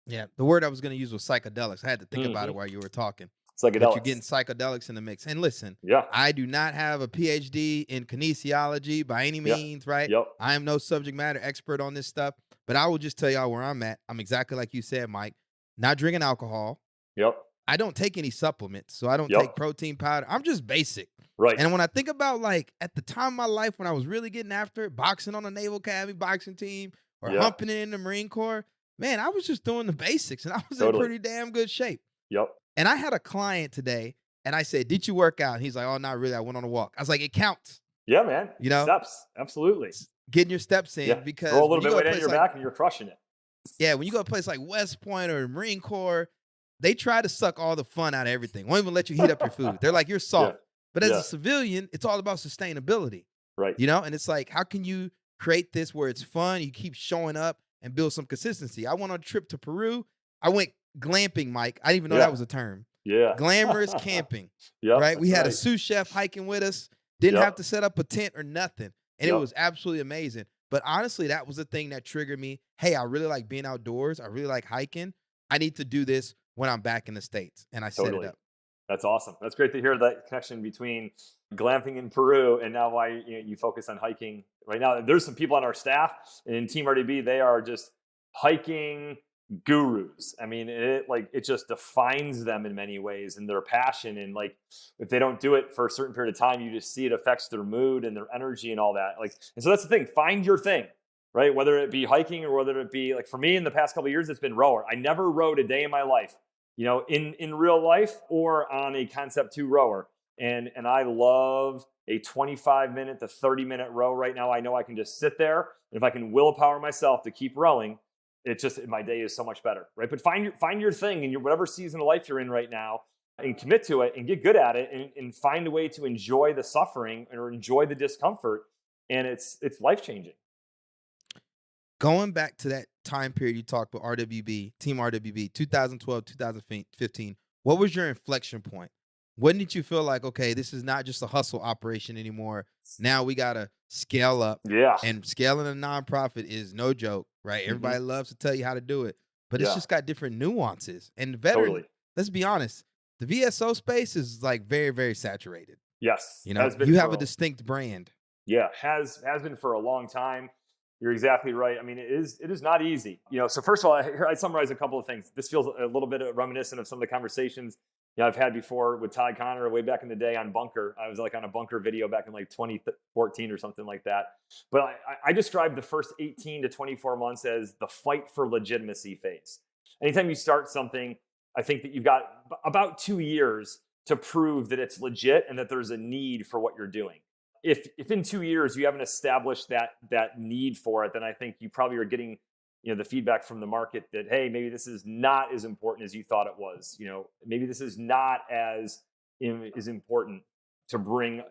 Speaker 1: Yeah, the word I was going to use was psychedelics. I had to think about it while you were talking. But
Speaker 2: Psychedelics.
Speaker 1: you're getting psychedelics in the mix. And listen,
Speaker 2: Yeah.
Speaker 1: I do not have a PhD in kinesiology by any
Speaker 2: Yeah.
Speaker 1: means, right?
Speaker 2: Yep.
Speaker 1: I am no subject matter expert on this stuff, but I will just tell y'all where I'm at. I'm exactly like you said, Mike. not drinking alcohol.
Speaker 2: Yep.
Speaker 1: I don't take any supplements, so I don't
Speaker 2: Yep.
Speaker 1: take protein powder. I'm just basic.
Speaker 2: Right.
Speaker 1: And when I think about like at the time of my life when I was really getting after it, boxing on a Naval Academy boxing team or
Speaker 2: Yeah.
Speaker 1: humping it in the Marine Corps, man, I was just doing the basics and I was in
Speaker 2: Totally.
Speaker 1: pretty damn good shape.
Speaker 2: Yep.
Speaker 1: And I had a client today and I said, "Did you work out?" And he's like, "Oh, not really. I went on a walk." I was like, "It counts."
Speaker 2: Yeah, man.
Speaker 1: You know?
Speaker 2: Steps. Absolutely.
Speaker 1: Getting your steps in
Speaker 2: Yeah.
Speaker 1: because
Speaker 2: Throw a
Speaker 1: when
Speaker 2: little
Speaker 1: you
Speaker 2: bit
Speaker 1: go
Speaker 2: weight
Speaker 1: to a
Speaker 2: on
Speaker 1: place
Speaker 2: your
Speaker 1: like
Speaker 2: back and you're crushing it.
Speaker 1: yeah, when you go to a place like West Point or Marine Corps, they try to suck all the fun out of everything. Won't even let you heat up your food. They're like, "You're salt."
Speaker 2: Yeah.
Speaker 1: But as
Speaker 2: Yeah.
Speaker 1: a civilian, it's all about sustainability,
Speaker 2: Right.
Speaker 1: you know? And it's like, how can you create this where it's fun, you keep showing up and build some consistency? I went on a trip to Peru. I went glamping, Mike. I didn't even know
Speaker 2: Yeah.
Speaker 1: that was a term.
Speaker 2: Yeah.
Speaker 1: Glamorous camping,
Speaker 2: Yep.
Speaker 1: right? We
Speaker 2: That's
Speaker 1: had a
Speaker 2: right.
Speaker 1: sous chef hiking with us. Didn't
Speaker 2: Yep.
Speaker 1: have to set up a tent or nothing. And it
Speaker 2: Yep.
Speaker 1: was absolutely amazing. But honestly, that was the thing that triggered me. Hey, I really like being outdoors. I really like hiking. I need to do this when I'm back in the States. And I set it
Speaker 2: Totally.
Speaker 1: up.
Speaker 2: That's awesome. That's great to hear that connection between glamping in Peru and now why you focus on hiking right now. There's some people on our staff in Team RWB. They are just hiking gurus. I mean, it just defines them in many ways and their passion. And like, if they don't do it for a certain period of time, you just see it affects their mood and their energy and all that. Like, and so that's the thing. Find your thing, right? Whether it be hiking or whether it be like for me in the past couple of years, it's been rower. I never rode a day in my life, in real life or on a Concept 2 rower. And I love a 25-minute to 30-minute row right now. I know I can just sit there. And if I can willpower myself to keep rowing, my day is so much better, right? But find your thing in your whatever season of life you're in right now and commit to it and get good at it and find a way to enjoy the suffering or enjoy the discomfort. And it's life-changing.
Speaker 1: Going back to that time period you talked about RWB, Team RWB, 2012, 2015, what was your inflection point? When did you feel like, okay, this is not just a hustle operation anymore. Now we got to scale up.
Speaker 2: Yeah.
Speaker 1: And scaling a nonprofit is no joke, right? Everybody loves to tell you how to do it, but it's
Speaker 2: Yeah.
Speaker 1: just got different nuances. And the veteran,
Speaker 2: Totally.
Speaker 1: let's be honest, the VSO space is like very, very saturated.
Speaker 2: Yes.
Speaker 1: You know,
Speaker 2: Has been
Speaker 1: you
Speaker 2: for
Speaker 1: have a
Speaker 2: a-
Speaker 1: distinct brand.
Speaker 2: Yeah, has been for a long time. You're exactly right. I mean, it is not easy. So first of all, I summarize a couple of things. This feels a little bit reminiscent of some of the conversations I've had before with Todd Connor way back in the day on Bunker. I was like on a Bunker video back in like 2014 or something like that. But I described the first 18 to 24 months as the fight for legitimacy phase. Anytime you start something, I think that you've got about 2 years to prove that it's legit and that there's a need for what you're doing. If in 2 years you haven't established that need for it, then I think you probably are getting the feedback from the market that, hey, maybe this is not as important as you thought it was. Maybe this is not as important to bring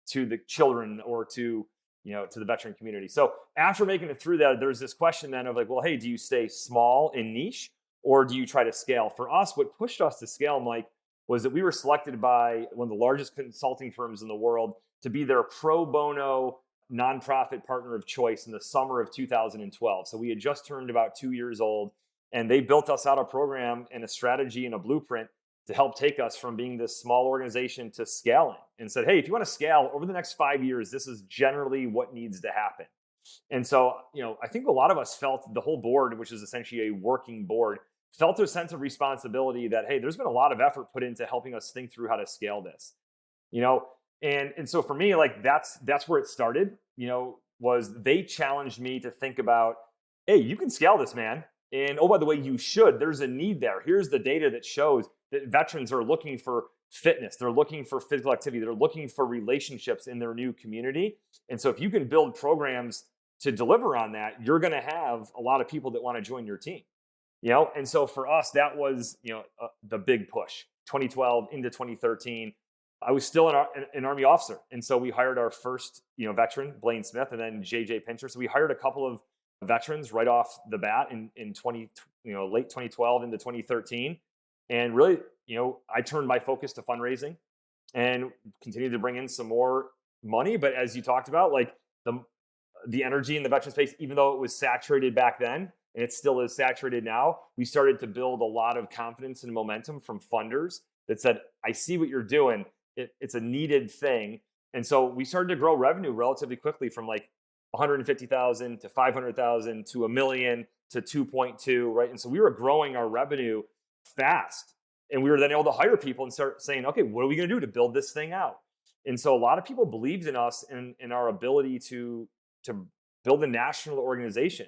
Speaker 2: to the children or to the veteran community. So after making it through that, there's this question then of like, well, hey, do you stay small and niche or do you try to scale? For us, what pushed us to scale, Mike, was that we were selected by one of the largest consulting firms in the world to be their pro bono nonprofit partner of choice in the summer of 2012. So we had just turned about 2 years old, and they built us out a program and a strategy and a blueprint to help take us from being this small organization to scaling, and said, hey, if you want to scale over the next 5 years, this is generally what needs to happen. And so, I think a lot of us felt, the whole board, which is essentially a working board, felt a sense of responsibility that, hey, there's been a lot of effort put into helping us think through how to scale this, And so for me, like that's where it started, was they challenged me to think about, hey, you can scale this, man. And oh, by the way, you should. There's a need there. Here's the data that shows that veterans are looking for fitness. They're looking for physical activity. They're looking for relationships in their new community. And so if you can build programs to deliver on that, you're going to have a lot of people that want to join your team. And so for us, that was, the big push. 2012 into 2013. I was still an Army officer. And so we hired our first, veteran, Blaine Smith, and then JJ Pincher. So we hired a couple of veterans right off the bat in late 2012 into 2013. And really, I turned my focus to fundraising and continued to bring in some more money. But as you talked about, like the energy in the veteran space, even though it was saturated back then, and it still is saturated now, we started to build a lot of confidence and momentum from funders that said, I see what you're doing. It's a needed thing. And so we started to grow revenue relatively quickly from like 150,000 to 500,000 to $1 million to 2.2, right? And so we were growing our revenue fast. And we were then able to hire people and start saying, okay, what are we going to do to build this thing out? And so a lot of people believed in us and in our ability to build a national organization.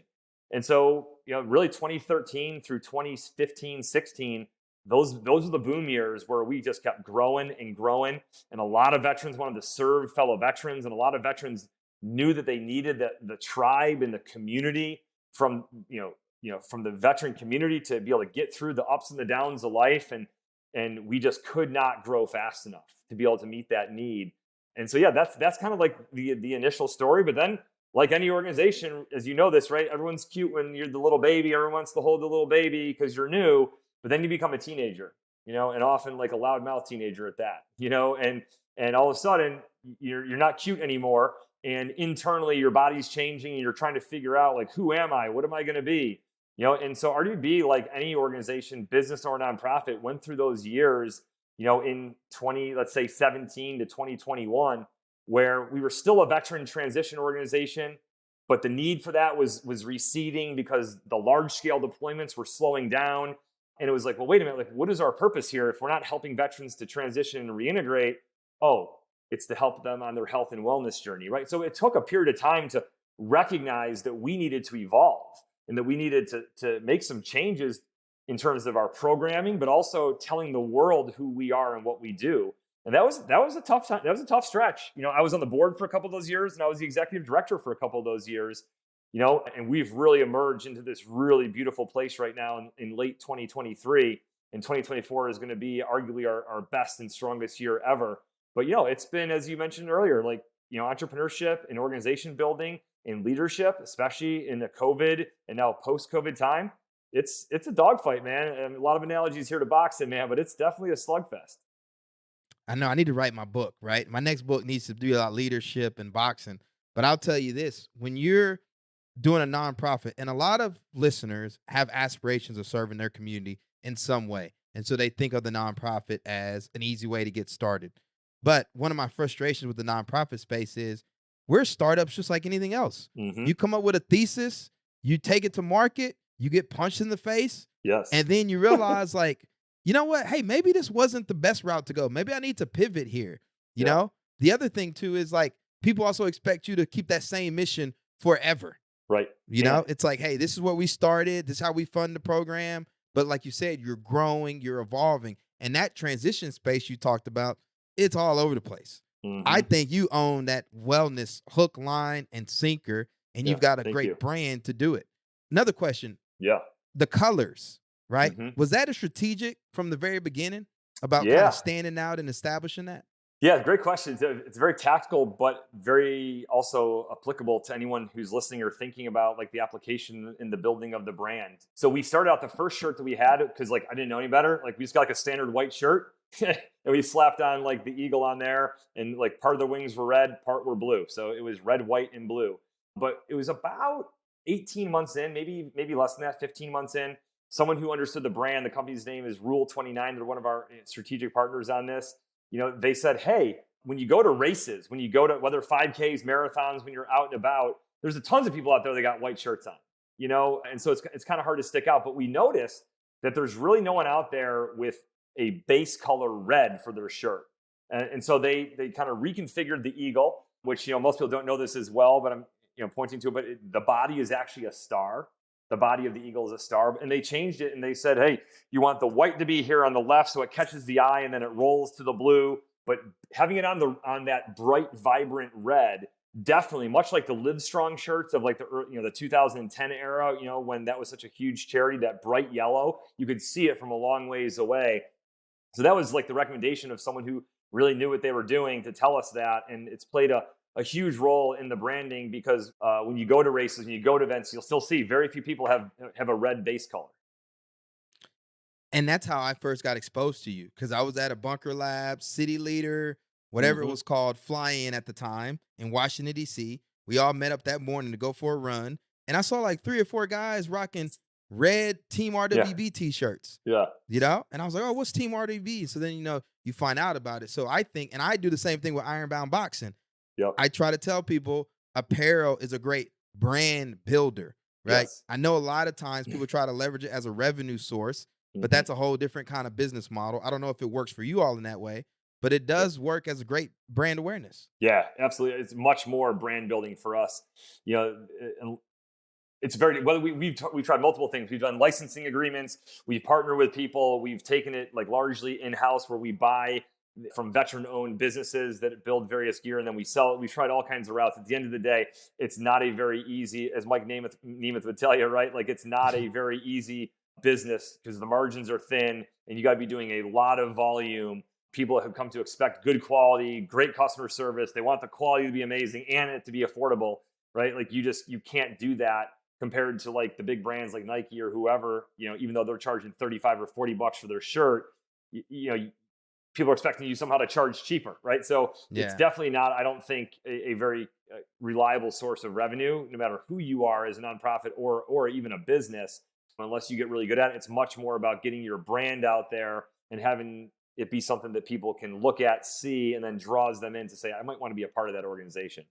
Speaker 2: And so, really 2013 through 2015, 16, those are the boom years where we just kept growing and growing. And a lot of veterans wanted to serve fellow veterans, and a lot of veterans knew that they needed the tribe and the community from from the veteran community to be able to get through the ups and the downs of life. And we just could not grow fast enough to be able to meet that need. And so, that's kind of like the initial story. But then, like any organization, as you know this, right? Everyone's cute when you're the little baby. Everyone wants to hold the little baby because you're new. But then you become a teenager, and often like a loudmouth teenager at that, and all of a sudden you're not cute anymore. And internally your body's changing and you're trying to figure out, like, who am I? What am I going to be? And so RWB, like any organization, business or nonprofit, went through those years, in 2017 to 2021, where we were still a veteran transition organization, but the need for that was receding because the large scale deployments were slowing down. And it was like, well, wait a minute, like, what is our purpose here? If we're not helping veterans to transition and reintegrate, it's to help them on their health and wellness journey, right? So it took a period of time to recognize that we needed to evolve and that we needed to make some changes in terms of our programming, but also telling the world who we are and what we do. And that was a tough time. That was a tough stretch. I was on the board for a couple of those years, and I was the executive director for a couple of those years. And we've really emerged into this really beautiful place right now in late 2023. And 2024 is going to be arguably our best and strongest year ever. But, it's been, as you mentioned earlier, like, entrepreneurship and organization building and leadership, especially in the COVID and now post-COVID time. It's a dogfight, man. And a lot of analogies here to boxing, man, but it's definitely a slugfest.
Speaker 1: I know I need to write my book, right? My next book needs to be about leadership and boxing. But I'll tell you this, when you're doing a nonprofit, and a lot of listeners have aspirations of serving their community in some way. And so they think of the nonprofit as an easy way to get started. But one of my frustrations with the nonprofit space is we're startups just like anything else.
Speaker 2: Mm-hmm.
Speaker 1: You come up with a thesis, you take it to market, you get punched in the face.
Speaker 2: Yes.
Speaker 1: And then you realize, like, you know what? Hey, maybe this wasn't the best route to go. Maybe I need to pivot here. You know, the other thing too is, like, people also expect you to keep that same mission forever.
Speaker 2: Right.
Speaker 1: You know, it's like, hey, this is what we started. This is how we fund the program. But like you said, you're growing, you're evolving. And that transition space you talked about, it's all over the place.
Speaker 2: Mm-hmm.
Speaker 1: I think you own that wellness hook, line, and sinker, and you've got a great brand to do it. Another question.
Speaker 2: Yeah.
Speaker 1: The colors, right?
Speaker 2: Mm-hmm.
Speaker 1: Was that a strategic from the very beginning about kind of standing out and establishing that?
Speaker 2: Yeah, great question. It's very tactical, but very also applicable to anyone who's listening or thinking about, like, the application in the building of the brand. So we started out, the first shirt that we had, because, like, I didn't know any better. Like, we just got like a standard white shirt and we slapped on, like, the eagle on there, and, like, part of the wings were red, part were blue. So it was red, white, and blue. But it was about 18 months in, maybe less than that, 15 months in, someone who understood the brand. The company's name is Rule 29. They're one of our strategic partners on this. They said, hey, when you go to races, when you go to, whether 5Ks, marathons, when you're out and about, there's tons of people out there that got white shirts on, and so it's kind of hard to stick out. But we noticed that there's really no one out there with a base color red for their shirt. And so they kind of reconfigured the eagle, which, most people don't know this as well, but I'm, pointing to it, but the body is actually a star. The body of the eagle is a star. And they changed it and they said, hey, you want the white to be here on the left so it catches the eye and then it rolls to the blue. But having it on that bright, vibrant red, definitely, much like the Livestrong shirts of, like, the 2010 era, when that was such a huge charity, that bright yellow, you could see it from a long ways away. So that was, like, the recommendation of someone who really knew what they were doing to tell us that. And it's played a huge role in the branding, because when you go to races, when you go to events, you'll still see very few people have a red base color.
Speaker 1: And that's how I first got exposed to you, because I was at a Bunker Lab, City Leader, whatever it was called, fly-in at the time in Washington, D.C. We all met up that morning to go for a run. And I saw like 3 or 4 guys rocking red Team RWB T-shirts.
Speaker 2: Yeah.
Speaker 1: And I was like, oh, what's Team RWB? So then, you find out about it. So I think, and I do the same thing with Ironbound Boxing.
Speaker 2: Yep.
Speaker 1: I try to tell people apparel is a great brand builder, right?
Speaker 2: Yes.
Speaker 1: I know a lot of times people try to leverage it as a revenue source. but that's a whole different kind of business model. I don't know if it works for you all in that way, but it does work as a great brand awareness.
Speaker 2: Yeah, absolutely. It's much more brand building for us. You know, and it's very whether we've tried multiple things. We've done licensing agreements. We've partnered with people. We've taken it like largely in house, where we buy from veteran-owned businesses that build various gear, and then we sell it. We've tried all kinds of routes. At the end of the day, it's not a very easy, as Mike Nemeth would tell you, right? Like, it's not a very easy business because the margins are thin, and you got to be doing a lot of volume. People have come to expect good quality, great customer service. They want the quality to be amazing and it to be affordable, right? Like, you can't do that compared to like the big brands like Nike or whoever, even though they're charging 35 or 40 bucks for their shirt, people are expecting you somehow to charge cheaper, right? So it's definitely not, I don't think, a very reliable source of revenue, no matter who you are as a nonprofit or even a business, unless you get really good at it. It's much more about getting your brand out there and having it be something that people can look at, see, and then draws them in to say, I might want to be a part of that organization.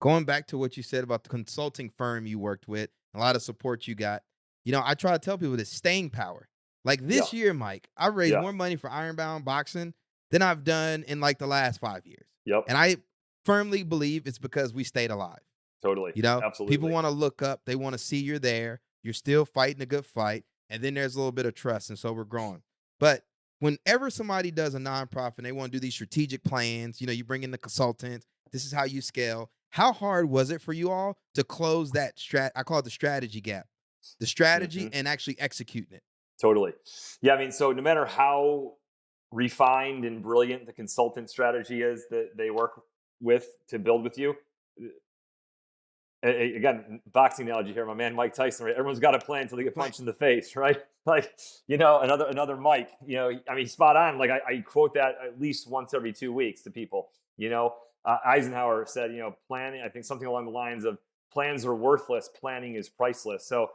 Speaker 1: Going back to what you said about the consulting firm you worked with, a lot of support you got, I try to tell people this staying power. Like this year, Mike, I raised more money for Ironbound boxing than I've done in like the last 5 years.
Speaker 2: Yep.
Speaker 1: And I firmly believe it's because we stayed alive.
Speaker 2: Totally. Absolutely.
Speaker 1: People want to look up. They want to see you're there. You're still fighting a good fight. And then there's a little bit of trust. And so we're growing. But whenever somebody does a nonprofit and they want to do these strategic plans, you bring in the consultants. This is how you scale. How hard was it for you all to close that I call it the strategy gap, the strategy and actually executing it?
Speaker 2: Totally. Yeah. I mean, so no matter how refined and brilliant the consultant strategy is that they work with to build with you, again, boxing analogy here, my man Mike Tyson, right? Everyone's got a plan until they get punched in the face, right? Like, another Mike, I mean, spot on. Like, I quote that at least once every 2 weeks to people. Eisenhower said, planning, I think something along the lines of, plans are worthless, planning is priceless. So,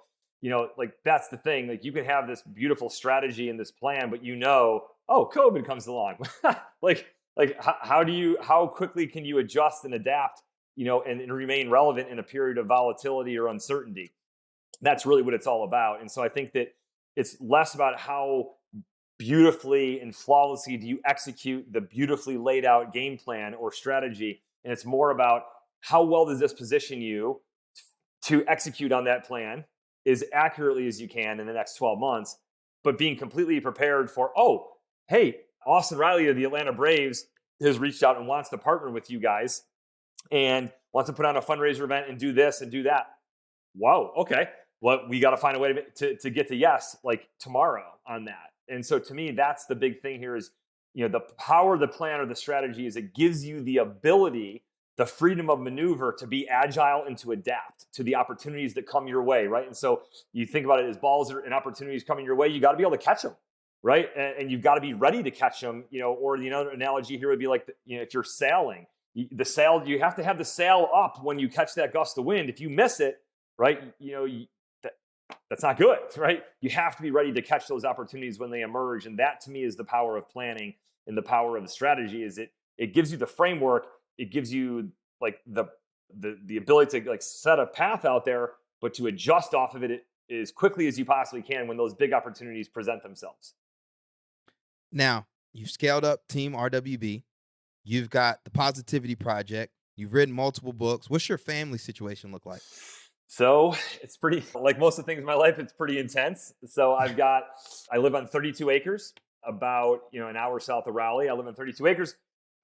Speaker 2: like, that's the thing. Like, you can have this beautiful strategy and this plan, but COVID comes along. How quickly can you adjust and adapt, and remain relevant in a period of volatility or uncertainty? That's really what it's all about. And so I think that it's less about how beautifully and flawlessly do you execute the beautifully laid out game plan or strategy. And it's more about how well does this position you to execute on that plan as accurately as you can in the next 12 months, but being completely prepared for, hey, Austin Riley of the Atlanta Braves has reached out and wants to partner with you guys and wants to put on a fundraiser event and do this and do that. Wow. Okay. Well, we got to find a way to get to yes, like tomorrow on that. And so to me, that's the big thing here is, the power of the plan or the strategy is it gives you the ability, the freedom of maneuver to be agile and to adapt to the opportunities that come your way, right? And so you think about it as balls and opportunities coming your way, you got to be able to catch them, right? And you've got to be ready to catch them, or the other analogy here would be like, if you're sailing, the sail, you have to have the sail up when you catch that gust of wind. If you miss it, right, that's not good, right? You have to be ready to catch those opportunities when they emerge. And that to me is the power of planning and the power of the strategy is it gives you the framework. It gives you like the ability to like set a path out there, but to adjust off of it as quickly as you possibly can when those big opportunities present themselves.
Speaker 1: Now, you've scaled up Team RWB. You've got the Positivity Project. You've written multiple books. What's your family situation look like?
Speaker 2: So it's pretty, like most of the things in my life, it's pretty intense. So I live on 32 acres, about, an hour south of Raleigh. I live on 32 acres.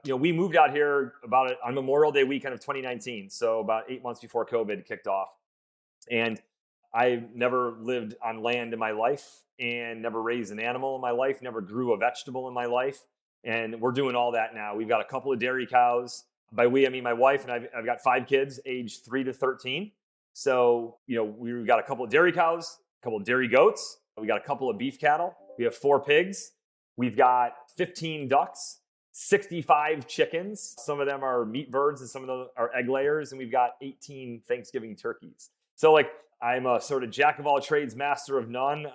Speaker 2: We moved out here on Memorial Day weekend of 2019. So about 8 months before COVID kicked off. And I never lived on land in my life and never raised an animal in my life, never grew a vegetable in my life. And we're doing all that now. We've got a couple of dairy cows. By we, I mean my wife, and I've got 5 kids, aged 3 to 13. So, we've got a couple of dairy cows, a couple of dairy goats. We got a couple of beef cattle. We have 4 pigs. We've got 15 ducks, 65 chickens. Some of them are meat birds and some of them are egg layers. And we've got 18 Thanksgiving turkeys. So like I'm a sort of jack of all trades, master of none.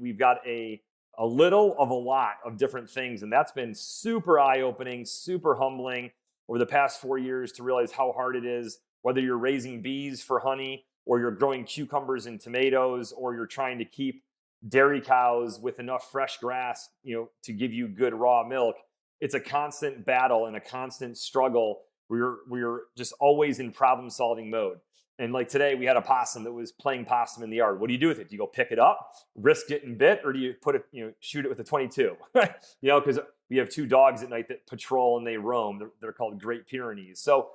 Speaker 2: We've got a little of a lot of different things. And that's been super eye-opening, super humbling over the past 4 years to realize how hard it is, whether you're raising bees for honey or you're growing cucumbers and tomatoes or you're trying to keep dairy cows with enough fresh grass, to give you good raw milk. It's a constant battle and a constant struggle. We're just always in problem solving mode. And like today, we had a possum that was playing possum in the yard. What do you do with it? Do you go pick it up, risk getting bit, or do you put it, shoot it with a 22? Because we have 2 dogs at night that patrol and they roam. They're called Great Pyrenees. So,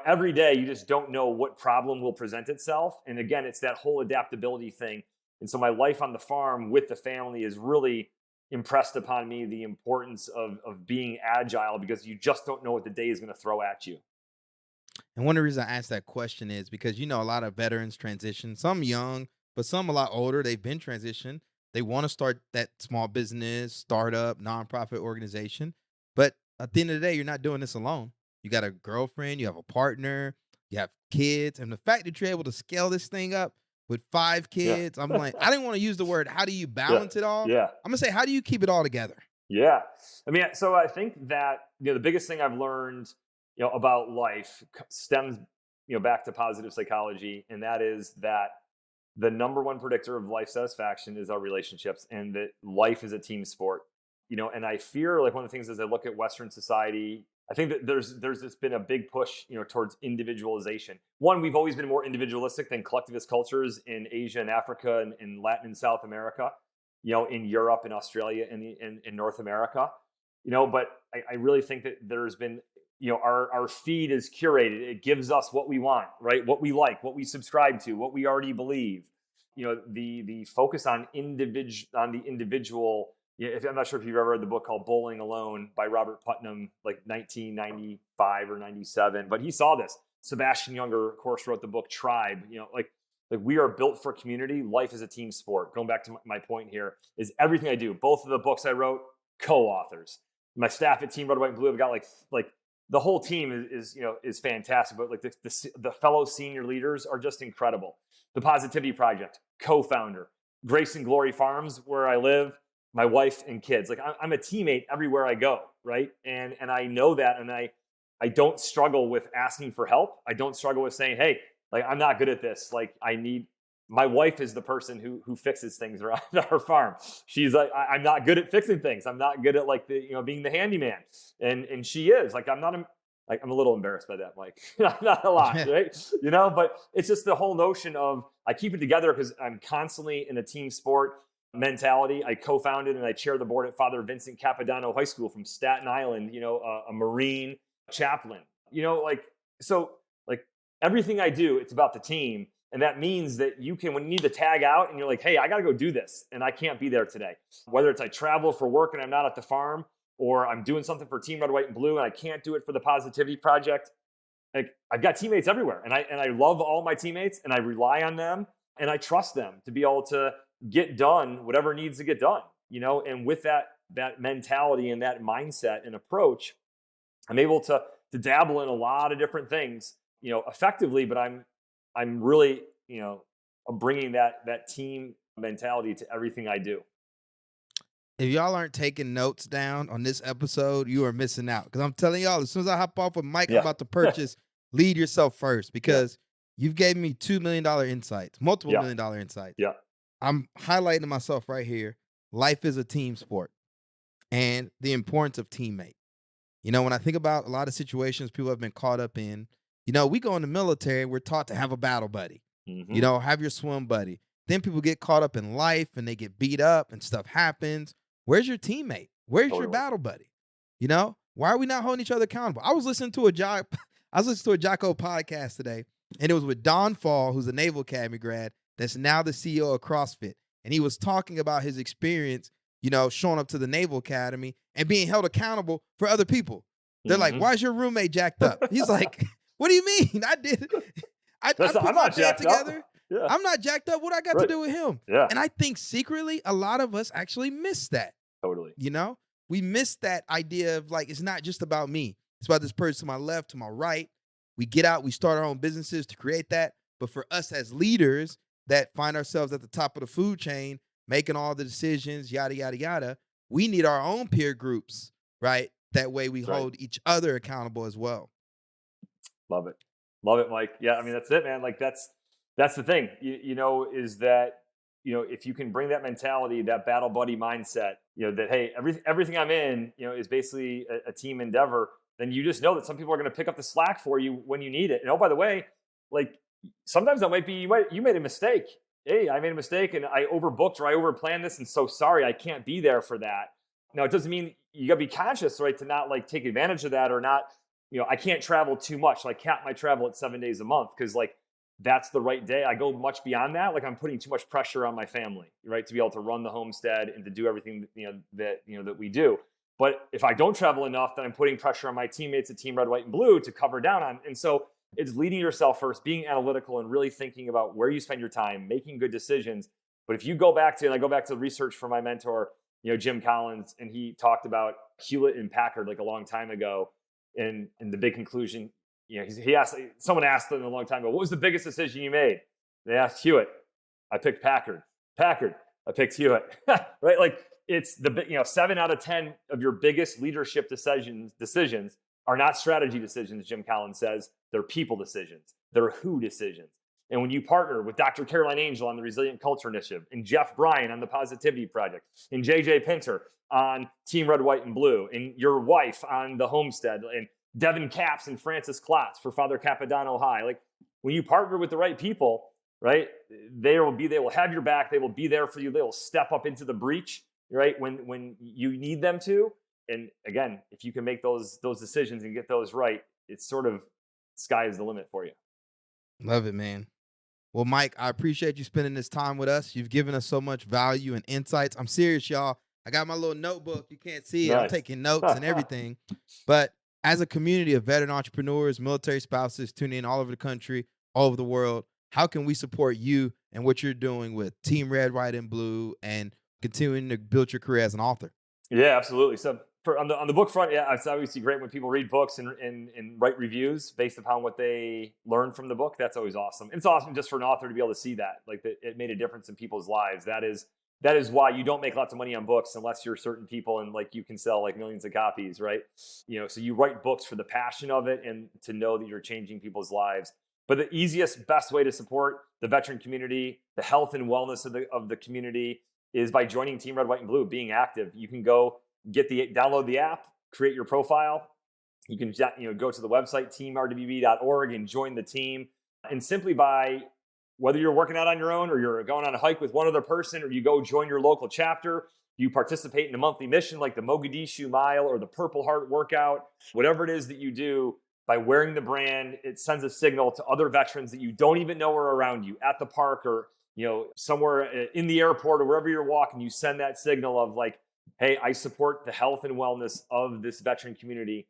Speaker 2: every day you just don't know what problem will present itself. And again, it's that whole adaptability thing. And so my life on the farm with the family is really impressed upon me the importance of being agile, because you just don't know what the day is going to throw at you.
Speaker 1: And one of the reasons I asked that question is because, a lot of veterans transition, some young, but some a lot older. They've been transitioned. They want to start that small business, startup, nonprofit organization. But at the end of the day, you're not doing this alone. You got a girlfriend, you have a partner, you have kids. And the fact that you're able to scale this thing up with 5 kids, I'm like, I didn't want to use the word, how do you balance it all?
Speaker 2: Yeah.
Speaker 1: I'm going to say, how do you keep it all together?
Speaker 2: Yeah. I mean, so I think that, the biggest thing I've learned, about life stems, back to positive psychology. And that is that the number one predictor of life satisfaction is our relationships, and that life is a team sport, and I fear, like, one of the things as I look at Western society, I think that there's just been a big push, towards individualization. One, we've always been more individualistic than collectivist cultures in Asia and Africa and in Latin and South America, in Europe and Australia and in North America, but I really think that there's been, our feed is curated. It gives us what we want, right? What we like, what we subscribe to, what we already believe. The focus on the individual. I'm not sure if you've ever read the book called Bowling Alone by Robert Putnam, like 1995 or 97, but he saw this. Sebastian Junger, of course, wrote the book Tribe. Like we are built for community. Life is a team sport. Going back to my point here is everything I do. Both of the books I wrote, co-authors. My staff at Team RWB Blue have got like the whole team is fantastic, but like the fellow senior leaders are just incredible. The Positivity Project, co-founder. Grace and Glory Farms, where I live, my wife and kids. Like I'm a teammate everywhere I go, right? And I know that, and I don't struggle with asking for help. I don't struggle with saying, hey, like I'm not good at this. Like my wife is the person who fixes things around our farm. She's like, I'm not good at fixing things. I'm not good at being the handyman. And she is like, I'm a little embarrassed by that, Mike. Not a lot, right? But it's just the whole notion of I keep it together because I'm constantly in a team sport mentality. I co-founded and I chair the board at Father Vincent Capodanno High School from Staten Island, a Marine chaplain, so everything I do, it's about the team. And that means that you can, when you need to tag out and you're like, hey, I got to go do this and I can't be there today. Whether it's I travel for work and I'm not at the farm, or I'm doing something for Team Red, White, and Blue and I can't do it for the Positivity Project. Like I've got teammates everywhere, and I love all my teammates, and I rely on them, and I trust them to be able to get done whatever needs to get done. And with that mentality and that mindset and approach, I'm able to dabble in a lot of different things, effectively. But I'm really, I'm bringing that team mentality to everything I do.
Speaker 1: If y'all aren't taking notes down on this episode, you are missing out. Because I'm telling y'all, as soon as I hop off with Mike, I'm about to purchase Lead Yourself First, because you've gave me $2 million insights, multiple $1 million insights.
Speaker 2: Yeah.
Speaker 1: I'm highlighting myself right here. Life is a team sport, and the importance of teammate. When I think about a lot of situations people have been caught up in, we go in the military, we're taught to have a battle buddy, have your swim buddy. Then people get caught up in life and they get beat up and stuff happens. Where's your teammate? Where's your battle buddy? Why are we not holding each other accountable? I was listening to a Jocko podcast today, and it was with Don Fall, who's a Naval Academy grad that's now the CEO of CrossFit. And he was talking about his experience, showing up to the Naval Academy and being held accountable for other people. They're like, why's your roommate jacked up? He's like, what do you mean? I did. I put my bed together. Yeah. I'm not jacked up. What I got to do with him?
Speaker 2: Yeah.
Speaker 1: And I think secretly, a lot of us actually miss that.
Speaker 2: Totally.
Speaker 1: We miss that idea of like, it's not just about me. It's about this person to my left, to my right. We get out, we start our own businesses to create that. But for us as leaders that find ourselves at the top of the food chain, making all the decisions, yada, yada, yada, we need our own peer groups, right? That way we hold each other accountable as well.
Speaker 2: Love it. Love it, Mike. Yeah, I mean, that's it, man. Like that's the thing, is that, if you can bring that mentality, that battle buddy mindset, that, hey, everything I'm in, is basically a team endeavor, then you just know that some people are going to pick up the slack for you when you need it. And oh, by the way, like sometimes that might be, you made a mistake. Hey, I made a mistake and I overbooked or I overplanned this. And so sorry, I can't be there for that. Now, it doesn't mean you got to be conscious, right, to not like take advantage of that or not, I can't travel too much. Like cap my travel at 7 days a month because like that's the right day. I go much beyond that. Like I'm putting too much pressure on my family, right, to be able to run the homestead and to do everything, that we do. But if I don't travel enough, then I'm putting pressure on my teammates at Team Red, White, and Blue to cover down on. And so it's leading yourself first, being analytical and really thinking about where you spend your time, making good decisions. But if you go back to, and I go back to the research from my mentor, Jim Collins, and he talked about Hewlett and Packard like a long time ago. And the big conclusion, someone asked them a long time ago, what was the biggest decision you made? They asked Hewitt. I picked Packard. Packard. I picked Hewitt. Right? Like it's the 7 out of 10 of your biggest leadership decisions are not strategy decisions, Jim Collins says. They're people decisions. They're who decisions. And when you partner with Dr. Caroline Angel on the Resilient Culture Initiative, and Jeff Bryan on the Positivity Project, and JJ Pinter on Team Red, White, and Blue, and your wife on the Homestead, and Devin Capps and Francis Klotz for Father Capodanno High. Like when you partner with the right people, right, they will have your back. They will be there for you. They will step up into the breach, right, when you need them to. And again, if you can make those decisions and get those right, it's sort of sky is the limit for you.
Speaker 1: Love it, man. Well, Mike, I appreciate you spending this time with us. You've given us so much value and insights. I'm serious, y'all. I got my little notebook. You can't see it. Nice. I'm taking notes and everything. But as a community of veteran entrepreneurs, military spouses tuning in all over the country, all over the world, how can we support you and what you're doing with Team Red, White, and Blue and continuing to build your career as an author?
Speaker 2: Yeah, absolutely. So on the book front, yeah, it's obviously great when people read books and write reviews based upon what they learn from the book. That's always awesome. It's awesome just for an author to be able to see that, like that it made a difference in people's lives. That is why you don't make lots of money on books unless you're certain people and like you can sell like millions of copies, right? So you write books for the passion of it and to know that you're changing people's lives. But the easiest, best way to support the veteran community, the health and wellness of the community is by joining Team Red, White, and Blue, being active. You can go download the app, create your profile. You can go to the website, teamrwb.org, and join the team. And simply by whether you're working out on your own or you're going on a hike with one other person or you go join your local chapter, you participate in a monthly mission like the Mogadishu Mile or the Purple Heart workout, whatever it is that you do, by wearing the brand, it sends a signal to other veterans that you don't even know are around you at the park or somewhere in the airport or wherever you're walking. You send that signal of like, hey, I support the health and wellness of this veteran community.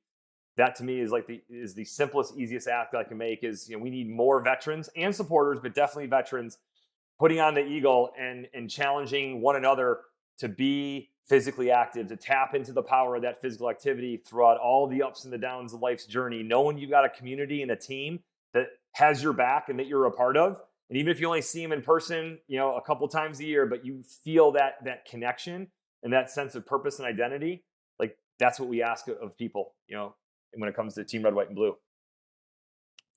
Speaker 2: That to me is like the simplest, easiest act that I can make is, we need more veterans and supporters, but definitely veterans putting on the eagle and challenging one another to be physically active, to tap into the power of that physical activity throughout all the ups and the downs of life's journey, knowing you've got a community and a team that has your back and that you're a part of. And even if you only see them in person, a couple times a year, but you feel that connection and that sense of purpose and identity, like that's what we ask of people, when it comes to Team Red, White, and Blue.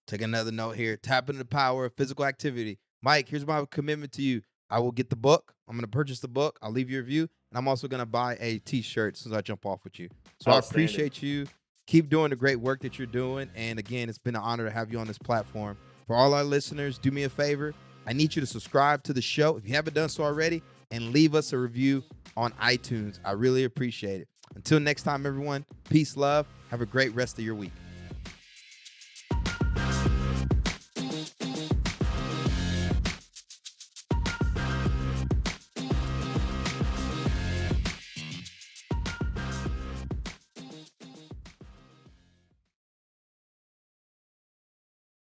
Speaker 1: Take another note here. Tap into the power of physical activity. Mike, here's my commitment to you. I will get the book. I'm going to purchase the book. I'll leave you a review. And I'm also going to buy a t-shirt as soon as I jump off with you. So I appreciate you. Keep doing the great work that you're doing. And again, it's been an honor to have you on this platform. For all our listeners, do me a favor. I need you to subscribe to the show if you haven't done so already and leave us a review on iTunes. I really appreciate it. Until next time, everyone, peace, love. Have a great rest of your week.